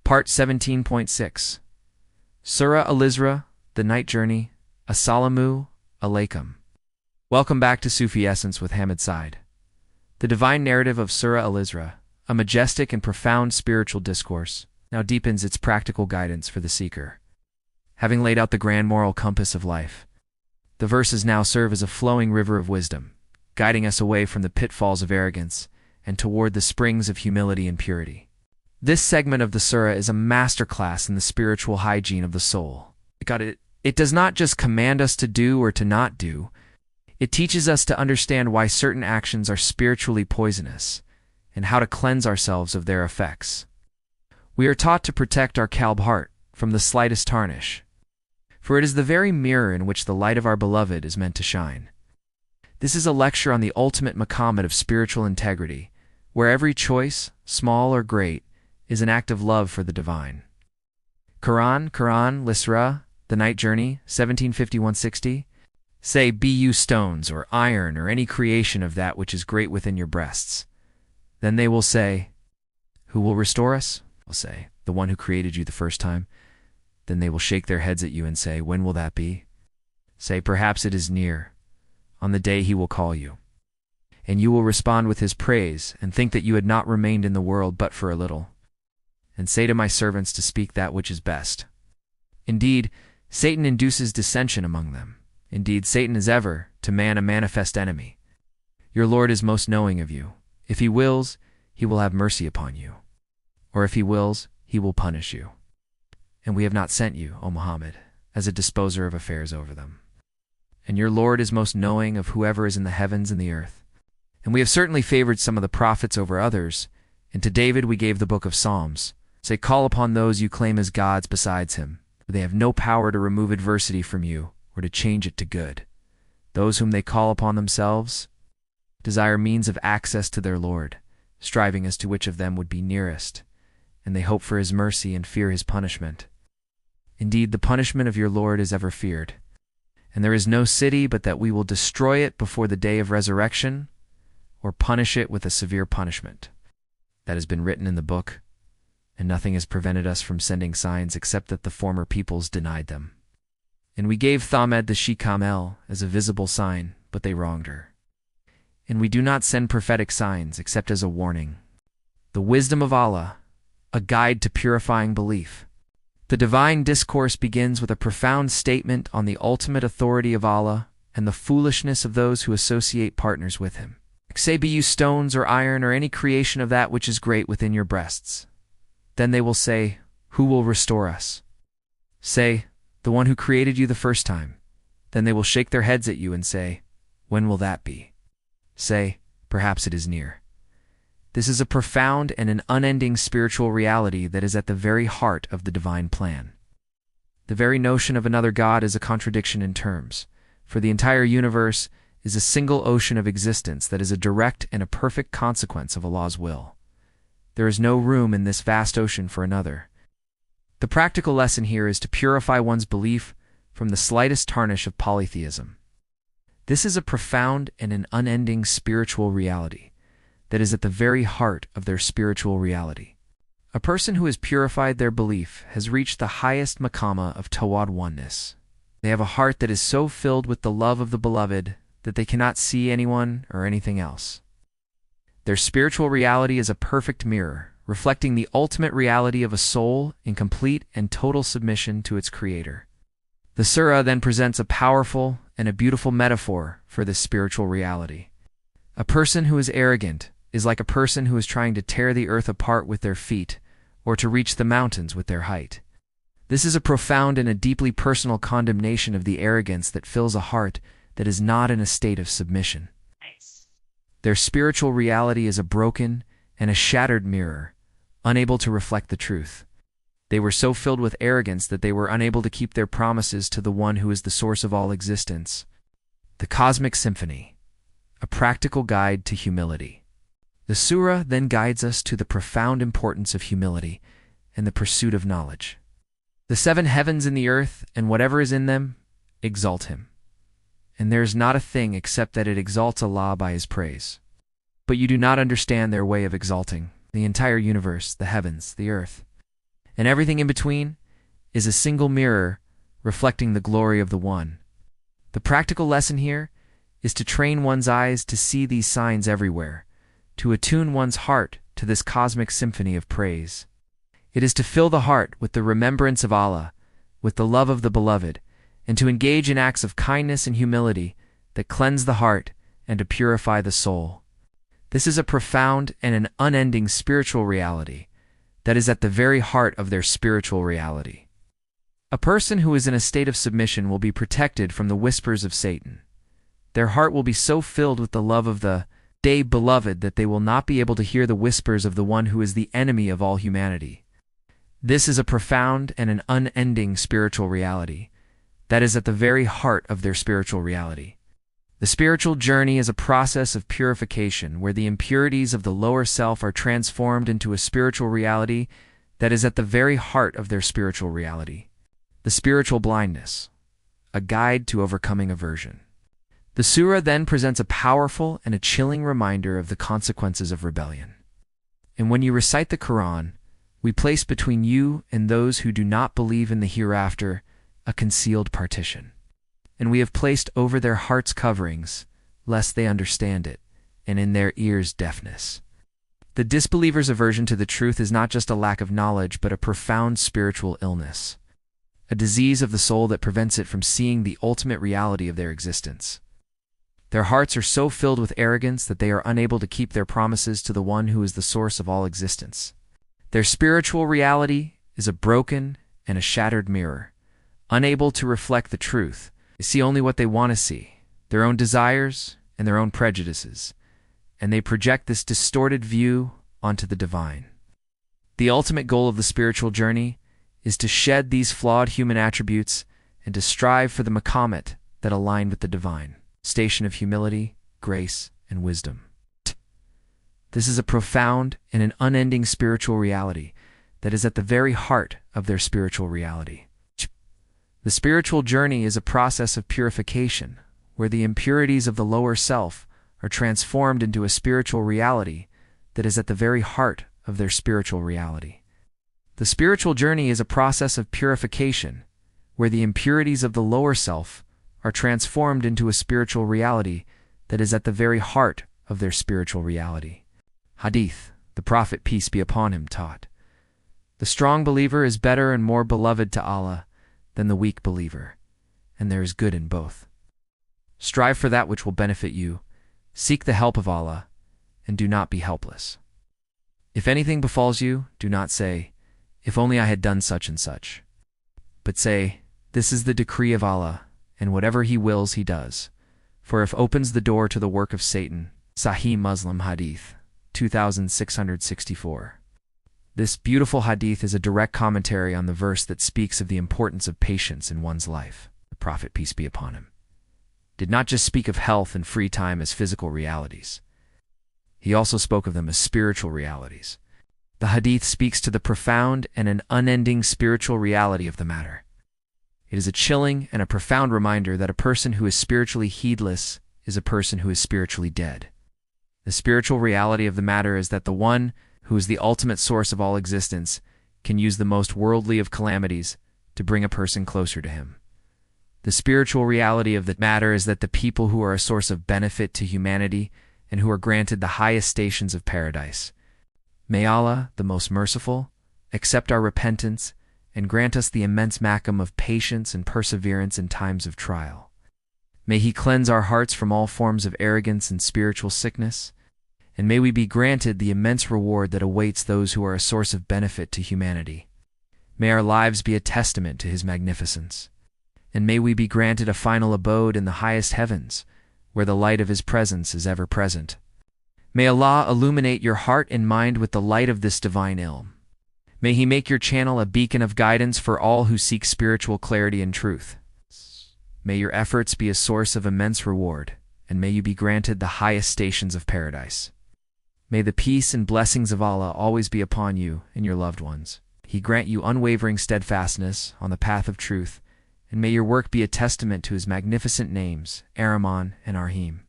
Part 17.6 Surah Al-Isra, The Night Journey, Assalamu Alaikum. Welcome back to Sufi Essence with Hammad Syed. The divine narrative of Surah Al-Isra, a majestic and profound spiritual discourse, now deepens its practical guidance for the seeker. Having laid out the grand moral compass of life, the verses now serve as a flowing river of wisdom, guiding us away from the pitfalls of arrogance and toward the springs of humility and purity. This segment of the surah is a masterclass in the spiritual hygiene of the soul. It does not just command us to do or to not do. It teaches us to understand why certain actions are spiritually poisonous and how to cleanse ourselves of their effects. We are taught to protect our kalb heart from the slightest tarnish, for it is the very mirror in which the light of our beloved is meant to shine. This is a lecture on the ultimate maqamat of spiritual integrity, where every choice, small or great, is an act of love for the divine. Quran, Al-Isra, The Night Journey, 1751-60. Say, be you stones or iron or any creation of that which is great within your breasts. Then they will say, who will restore us? Will say, the one who created you the first time. Then they will shake their heads at you and say, when will that be? Say, perhaps it is near, on the day he will call you. And you will respond with his praise and think that you had not remained in the world but for a little. And say to my servants to speak that which is best. Indeed, Satan induces dissension among them. Indeed, Satan is ever, to man, a manifest enemy. Your Lord is most knowing of you. If he wills, he will have mercy upon you. Or if he wills, he will punish you. And we have not sent you, O Muhammad, as a disposer of affairs over them. And your Lord is most knowing of whoever is in the heavens and the earth. And we have certainly favored some of the prophets over others, and to David we gave the book of Psalms. Say, call upon those you claim as gods besides him, for they have no power to remove adversity from you or to change it to good. Those whom they call upon themselves desire means of access to their Lord, striving as to which of them would be nearest, and they hope for his mercy and fear his punishment. Indeed, the punishment of your Lord is ever feared, and there is no city but that we will destroy it before the day of resurrection or punish it with a severe punishment. That has been written in the book, and nothing has prevented us from sending signs except that the former peoples denied them. And we gave Thamed the She-Kamel as a visible sign, but they wronged her. And we do not send prophetic signs except as a warning. The wisdom of Allah, a guide to purifying belief. The divine discourse begins with a profound statement on the ultimate authority of Allah and the foolishness of those who associate partners with him. Say, be you stones or iron or any creation of that which is great within your breasts. Then they will say, who will restore us? Say, the one who created you the first time. Then they will shake their heads at you and say, when will that be? Say, perhaps it is near. This is a profound and an unending spiritual reality that is at the very heart of the divine plan. The very notion of another God is a contradiction in terms, for the entire universe is a single ocean of existence that is a direct and a perfect consequence of Allah's will. There is no room in this vast ocean for another. The practical lesson here is to purify one's belief from the slightest tarnish of polytheism. This is a profound and an unending spiritual reality that is at the very heart of their spiritual reality. A person who has purified their belief has reached the highest maqama of tawad oneness. They have a heart that is so filled with the love of the beloved that they cannot see anyone or anything else. Their spiritual reality is a perfect mirror, reflecting the ultimate reality of a soul in complete and total submission to its creator. The surah then presents a powerful and a beautiful metaphor for this spiritual reality. A person who is arrogant is like a person who is trying to tear the earth apart with their feet or to reach the mountains with their height. This is a profound and a deeply personal condemnation of the arrogance that fills a heart that is not in a state of submission. Their spiritual reality is a broken and a shattered mirror, unable to reflect the truth. They were so filled with arrogance that they were unable to keep their promises to the one who is the source of all existence. The Cosmic Symphony, a practical guide to humility. The surah then guides us to the profound importance of humility and the pursuit of knowledge. The seven heavens and the earth and whatever is in them exalt him. And there is not a thing except that it exalts Allah by his praise. But you do not understand their way of exalting the entire universe, the heavens, the earth, and everything in between is a single mirror reflecting the glory of the One. The practical lesson here is to train one's eyes to see these signs everywhere, to attune one's heart to this cosmic symphony of praise. It is to fill the heart with the remembrance of Allah, with the love of the Beloved, and to engage in acts of kindness and humility that cleanse the heart and to purify the soul. This is a profound and an unending spiritual reality that is at the very heart of their spiritual reality. A person who is in a state of submission will be protected from the whispers of Satan. Their heart will be so filled with the love of the Beloved that they will not be able to hear the whispers of the one who is the enemy of all humanity. This is a profound and an unending spiritual reality that is at the very heart of their spiritual reality. The spiritual journey is a process of purification where the impurities of the lower self are transformed into a spiritual reality that is at the very heart of their spiritual reality. The spiritual blindness, a guide to overcoming aversion. The surah then presents a powerful and a chilling reminder of the consequences of rebellion. And when you recite the Quran, we place between you and those who do not believe in the hereafter a concealed partition. And we have placed over their hearts coverings, lest they understand it, and in their ears deafness. The disbeliever's aversion to the truth is not just a lack of knowledge, but a profound spiritual illness, a disease of the soul that prevents it from seeing the ultimate reality of their existence. Their hearts are so filled with arrogance that they are unable to keep their promises to the one who is the source of all existence. Their spiritual reality is a broken and a shattered mirror, unable to reflect the truth. They see only what they want to see, their own desires and their own prejudices, and they project this distorted view onto the divine. The ultimate goal of the spiritual journey is to shed these flawed human attributes and to strive for the maqamat that align with the divine station of humility, grace, and wisdom. This is a profound and an unending spiritual reality that is at the very heart of their spiritual reality. The spiritual journey is a process of purification, where the impurities of the lower self are transformed into a spiritual reality that is at the very heart of their spiritual reality. The spiritual journey is a process of purification, where the impurities of the lower self are transformed into a spiritual reality that is at the very heart of their spiritual reality. Hadith, the Prophet, peace be upon him, taught, "The strong believer is better and more beloved to Allah than the weak believer, and there is good in both. Strive for that which will benefit you, seek the help of Allah, and do not be helpless. If anything befalls you, do not say, 'If only I had done such and such,' but say, 'This is the decree of Allah, and whatever He wills He does, for if opens the door to the work of Satan.'" Sahih Muslim Hadith 2664. This beautiful hadith is a direct commentary on the verse that speaks of the importance of patience in one's life. The Prophet, peace be upon him, did not just speak of health and free time as physical realities. He also spoke of them as spiritual realities. The hadith speaks to the profound and an unending spiritual reality of the matter. It is a chilling and a profound reminder that a person who is spiritually heedless is a person who is spiritually dead. The spiritual reality of the matter is that the one who is the ultimate source of all existence can use the most worldly of calamities to bring a person closer to him. The spiritual reality of the matter is that the people who are a source of benefit to humanity and who are granted the highest stations of paradise. May Allah, the most merciful, accept our repentance and grant us the immense makam of patience and perseverance in times of trial. May He cleanse our hearts from all forms of arrogance and spiritual sickness, and may we be granted the immense reward that awaits those who are a source of benefit to humanity. May our lives be a testament to His magnificence, and may we be granted a final abode in the highest heavens, where the light of His presence is ever present. May Allah illuminate your heart and mind with the light of this divine ilm. May He make your channel a beacon of guidance for all who seek spiritual clarity and truth. May your efforts be a source of immense reward, and may you be granted the highest stations of paradise. May the peace and blessings of Allah always be upon you and your loved ones. He grant you unwavering steadfastness on the path of truth, and may your work be a testament to His magnificent names, Ar-Rahman and Ar-Rahim.